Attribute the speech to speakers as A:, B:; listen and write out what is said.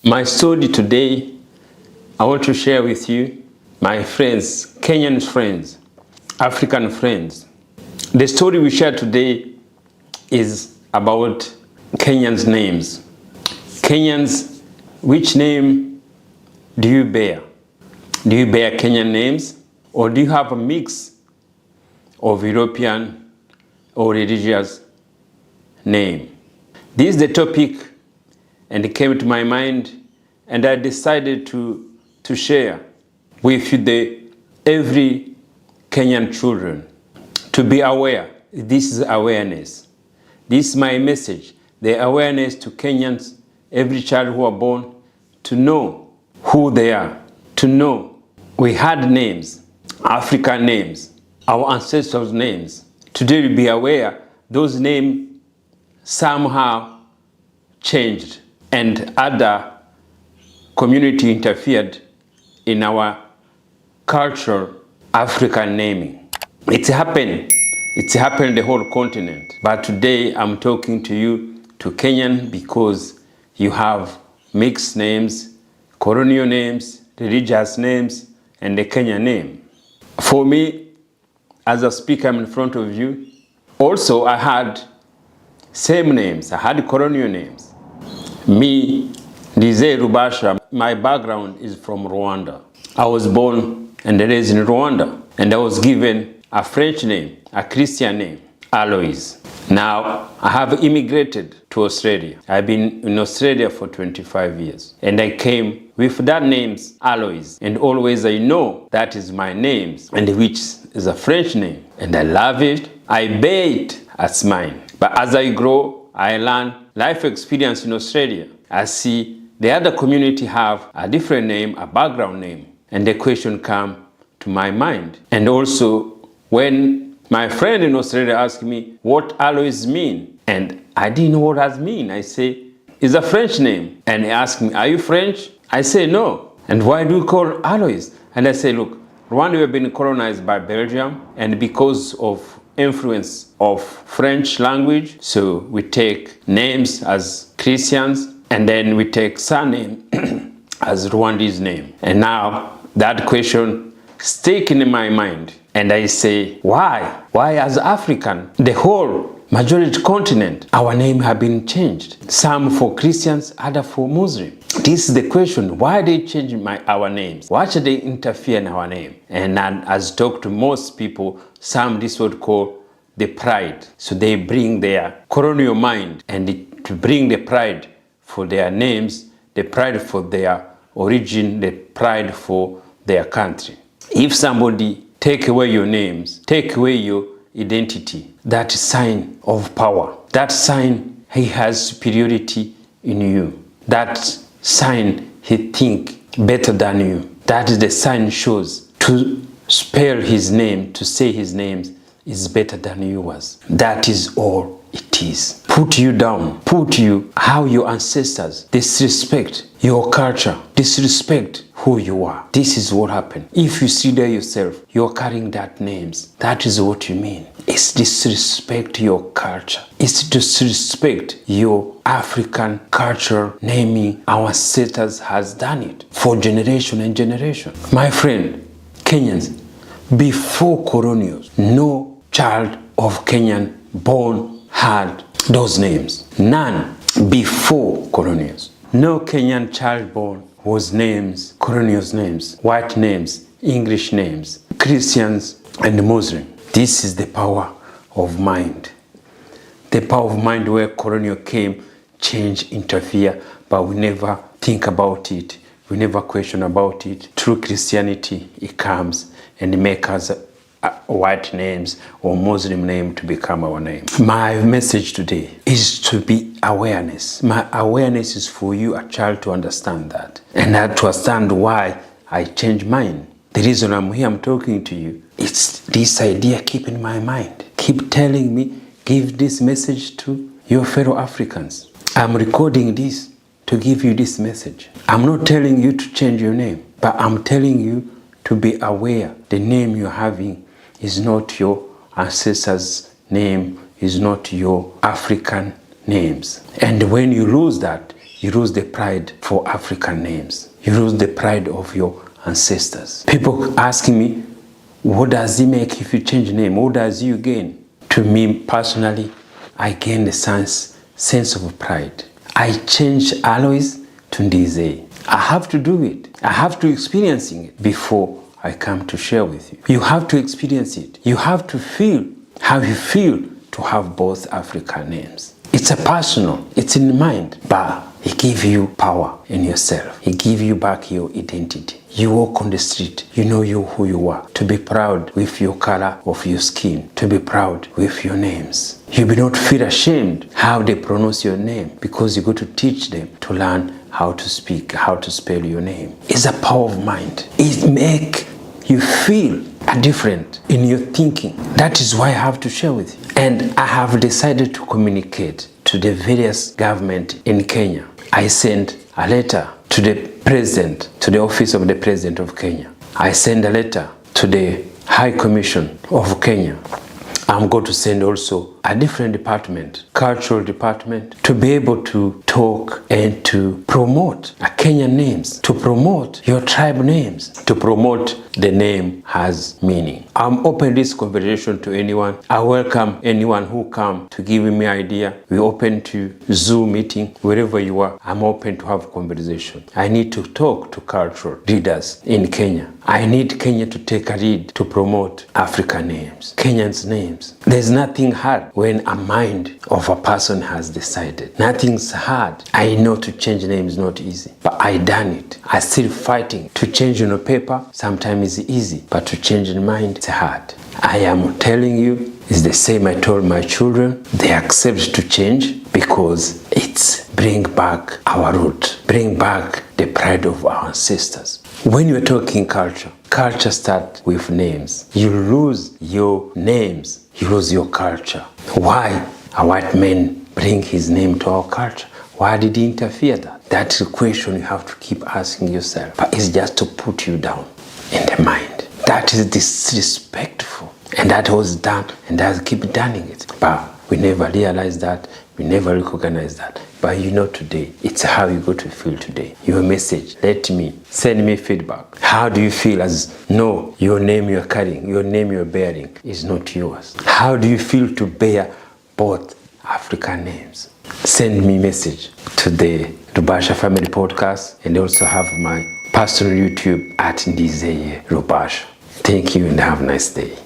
A: My story today, I want to share with you, my friends, Kenyan friends, African friends. The story we share today is about Kenyans' names. Kenyans, which name do you bear? Do you bear Kenyan names, or do you have a mix of European or religious name? This is the topic, and it came to my mind, and I decided to share with every Kenyan children to be aware. This is awareness. This is my message, the awareness to Kenyans, every child who are born, to know who they are, to know we had names, African names, our ancestors' names. Today we be aware those names somehow changed and other community interfered in our cultural African naming. It's happened the whole continent. But today I'm talking to you, to Kenyan, because you have mixed names, colonial names, religious names, and the Kenyan name. For me, as a speaker, I'm in front of you. Also, I had same names. I had colonial names. Me, Ndizeye Rubasha, my background is from Rwanda. I was born and raised in Rwanda, and I was given a French name, a Christian name, Alois. Now, I have immigrated to Australia. I've been in Australia for 25 years, and I came with that name, Alois, and always I know that is my name, and which is a French name, and I love it. I bear it as mine. But as I grow, I learn life experience in Australia. I see the other community have a different name, a background name, and the question come to my mind. And also, when my friend in Australia asked me what Alois mean, and I didn't know what that mean. I say, it's a French name. And he asked me, are you French? I say, no. And why do you call Alois? And I say, look, Rwanda have been colonized by Belgium, and because of influence of French language, so we take names as Christians, and then we take surname as Rwandese name. And now that question stick in my mind, and I say, why? Why as African, the whole majority continent, our name have been changed. Some for Christians, other for Muslim. This is the question, why they change our names? Why should they interfere in our name? And as talk to most people, some this would call the pride. So they bring their colonial mind and to bring the pride for their names, the pride for their origin, the pride for their country. If somebody take away your names, take away your identity, that sign of power, that sign he has superiority in you, that sign he think better than you, that is the sign shows to spell his name, to say his name is better than yours. That is all it is. Put you down, put you how your ancestors disrespect your culture, disrespect who you are. This is what happened. If you see there yourself, you're carrying that names. That is what you mean. It's disrespect your culture. It's disrespect your African culture naming. Our ancestors has done it for generation and generation. My friend, Kenyans, before colonials, no child of Kenyan born had those names. None before colonials. No Kenyan child born was names, colonials names, white names, English names, Christians and Muslim. This is the power of mind. The power of mind where colonial came, change, interfere, but we never think about it. We never question about it. Through Christianity, it comes and it makes us white names or Muslim name to become our name. My message today is to be awareness. My awareness is for you, a child, to understand that. And to understand why I changed mine. The reason I'm here, I'm talking to you, it's this idea keep in my mind. Keep telling me, give this message to your fellow Africans. I'm recording this to give you this message. I'm not telling you to change your name, but I'm telling you to be aware the name you're having is not your ancestors' name, is not your African names. And when you lose that, you lose the pride for African names. You lose the pride of your ancestors. People asking me, what does it make if you change name? What does you gain? To me personally, I gain the sense of pride. I change Alois to Ndizeye. I have to do it. I have to experience it before I come to share with you. You have to experience it. You have to feel how you feel to have both African names. It's a personal, it's in the mind, but it gives you power in yourself. It gives you back your identity. You walk on the street, you know who you are. To be proud with your color of your skin. To be proud with your names. You will not feel ashamed how they pronounce your name, because you go to teach them to learn how to speak, how to spell your name. It's a power of mind. It makes you feel different in your thinking. That is why I have to share with you. And I have decided to communicate to the various government in Kenya. I sent a letter to the president, to the office of the president of Kenya. I send a letter to the High Commission of Kenya. I'm going to send also a different department, cultural department, to be able to talk and to promote Kenyan names, to promote your tribe names, to promote the name has meaning. I'm open this conversation to anyone. I welcome anyone who come to give me idea. We open to Zoom meeting, wherever you are. I'm open to have conversation. I need to talk to cultural leaders in Kenya. I need Kenya to take a lead to promote African names, Kenyans names. There's nothing hard when a mind of a person has decided. Nothing's hard. I know to change name is not easy, but I done it. I still fighting. To change on a paper, sometimes it's easy, but to change in mind, it's hard. I am telling you, it's the same I told my children. They accept to change because it's bring back our root, bring back the pride of our ancestors. When you're talking culture, culture starts with names. You lose your names, you lose your culture. Why a white man bring his name to our culture? Why did he interfere that? That's a question you have to keep asking yourself. But it's just to put you down in the mind. That is disrespectful. And that was done, and that keep doing it. But we never realize that, we never recognize that. But you know today, it's how you go to feel today. Your message, send me feedback. How do you feel as no, your name you're carrying, your name you're bearing is not yours? How do you feel to bear both African names? Send me message to the Rubasha Family Podcast, and also have my personal YouTube at Ndizeye Rubasha. Thank you and have a nice day.